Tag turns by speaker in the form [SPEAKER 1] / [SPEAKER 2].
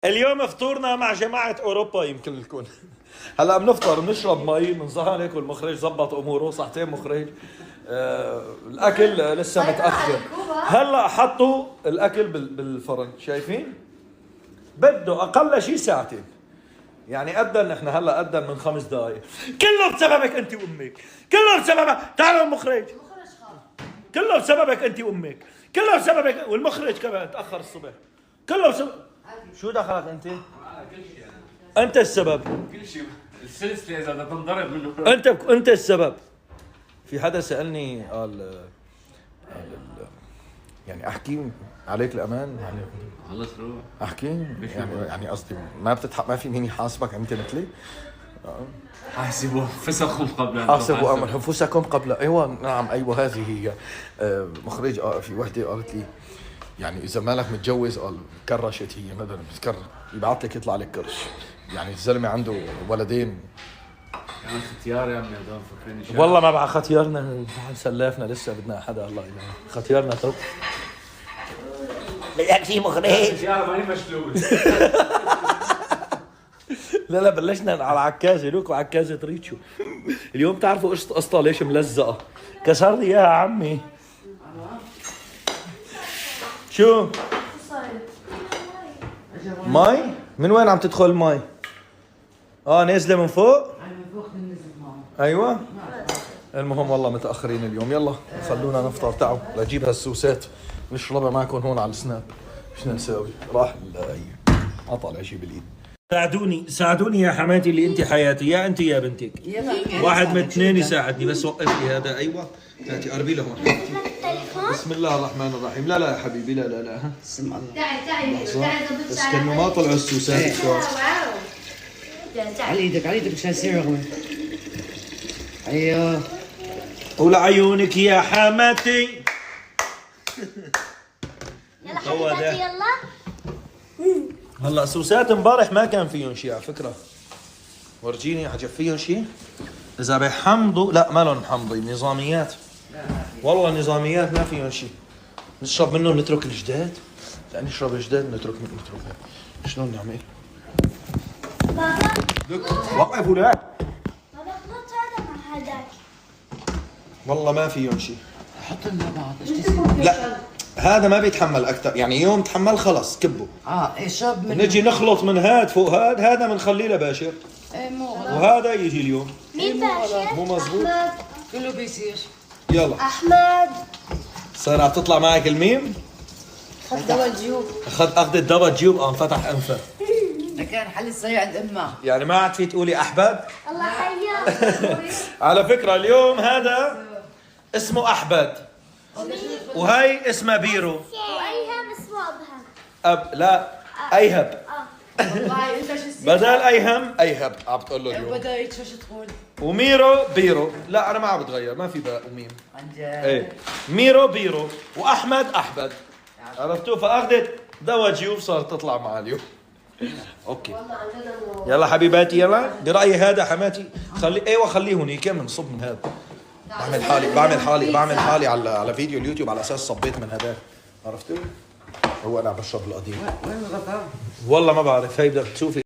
[SPEAKER 1] اليوم فطورنا مع جماعة أوروبا يمكن لكم. هلا بنفطر بنشرب مي بنصحى هيك والمخرج زبط أموره صحتين مخرج. الأكل لسه متأخر. هلا حطوا الأكل بالفرن شايفين؟ بده أقل شيء ساعتين. يعني أدن نحن هلا أدن من 5 دقائق. كله بسببك أنت وأمك. كله بسببك. تعالوا المخرج. كله بسببك أنت وأمك. كله بسببك والمخرج كمان تأخر الصبح. كله بسبب. شو دخلك انت؟ كل شيء انت السبب.
[SPEAKER 2] كل شيء السلسله اذا بدها تنضرب منه.
[SPEAKER 1] انت السبب. في حدا سالني قال يعني احكي عليك الامان يعني
[SPEAKER 2] خلص روح
[SPEAKER 1] احكي يعني قصدي ما بتضحك ما في مين يحاسبك انت مثلي.
[SPEAKER 2] حاسبوا انفسكم قبل ان
[SPEAKER 1] حاسبوا انفسكم قبل. ايوه نعم ايوه هذه هي. مخرج في وحده قالت لي يعني اذا مالك متجوز قال كرشت هي مثلا بتكرر يبعث لك يطلع لك كرش. يعني الزلمه عنده ولدين.
[SPEAKER 2] يعني ختيار يا عمي هذول مفكريني
[SPEAKER 1] والله ما بعد ختيارنا سلافنا لسه بدنا حدا الله يلعنه ختيارنا طب بدك شيء مخرج.
[SPEAKER 2] ختيار ما هي مشلول.
[SPEAKER 1] لا بلشنا على عكازه لوك وعكازه ريتشو. اليوم تعرفوا قصتها ليش ملزقه كسر لي اياها عمي. شو ماي من وين عم تدخل الماي؟ نازله من فوق. ايوه المهم والله متاخرين اليوم. يلا خلونا نفطر. تعوا لجيب هالسوسات نشربها معكم هون على السناب. ايش نسوي؟ راح اطلع اجيب الايد. ساعدوني يا حماتي اللي انت حياتي يا انت يا بنتك. واحد من اثنين يساعدني بس وقف لي هذا. ايوه هاتي قربي لهون. بسم الله الرحمن الرحيم. لا يا حبيبي لا ها بسم الله. تعي بس كانه ما طلعوا السوسات.
[SPEAKER 3] على ايدك مشان يصير رغم. ايوه
[SPEAKER 1] ولعيونك يا حماتي.
[SPEAKER 4] يلا حبيبتي يلا.
[SPEAKER 1] هلا سوسات امبارح ما كان فيهم شيء على فكره. ورجيني حجفيهم شيء اذا بحمضوا. لا ما لهم محمضي نظاميات. والله نظاميات ما فيهم شيء. نشرب منهم نترك الجداد. لا نشرب الجداد نترك شلون نعمل؟
[SPEAKER 4] بابا
[SPEAKER 1] وقفوا لا
[SPEAKER 4] بابا خلط هذا مع هذاك.
[SPEAKER 1] والله ما فيهم شيء.
[SPEAKER 3] حط لنا بعض ايش تصير؟
[SPEAKER 1] لا هذا ما بيتحمل اكثر يعني يوم تحمل خلص كبه.
[SPEAKER 3] اشرب من
[SPEAKER 1] نجي نخلط من هاد فوق هذا بنخليه لباشر.
[SPEAKER 3] مو غلط.
[SPEAKER 1] وهذا يجي اليوم
[SPEAKER 4] مين باشر؟
[SPEAKER 1] مو مزبوط.
[SPEAKER 3] كله بيصير.
[SPEAKER 1] يلا
[SPEAKER 4] احمد
[SPEAKER 1] صار عم تطلع معك الميم.
[SPEAKER 4] خذ دواء الجيوب.
[SPEAKER 1] اخذ الدواء جيوب انفتح انفه.
[SPEAKER 3] كان حل الصيع عند امها.
[SPEAKER 1] يعني ما عاد في تقولي احباب.
[SPEAKER 4] الله حياك.
[SPEAKER 1] على فكره اليوم هذا اسمه احبد وهي اسمها بيرو.
[SPEAKER 4] وايهم اسمه ابهم.
[SPEAKER 1] لا ايهب.
[SPEAKER 3] والله انت شو اسمك؟
[SPEAKER 1] بدل ايهم ايهب عم تقول له اليوم.
[SPEAKER 3] بدأت شو تقول؟
[SPEAKER 1] وميرو بيرو. لا انا ما عم بتغير ما في باء وميم.
[SPEAKER 3] عن جد.
[SPEAKER 1] ايه ميرو بيرو واحمد احبد. عرفتوا؟ فاخذت دواء جيوب صارت تطلع مع اليوم. اوكي يلا حبيباتي يلا. برايي هذا حماتي خليه هونيك كم نصب من هذا. بعمل حالي على فيديو اليوتيوب على اساس صبيت من هذا. عرفتوا؟ هو انا بشرب القديم.
[SPEAKER 3] وين الغطاء؟
[SPEAKER 1] والله ما بعرف. هي بدك تشوفي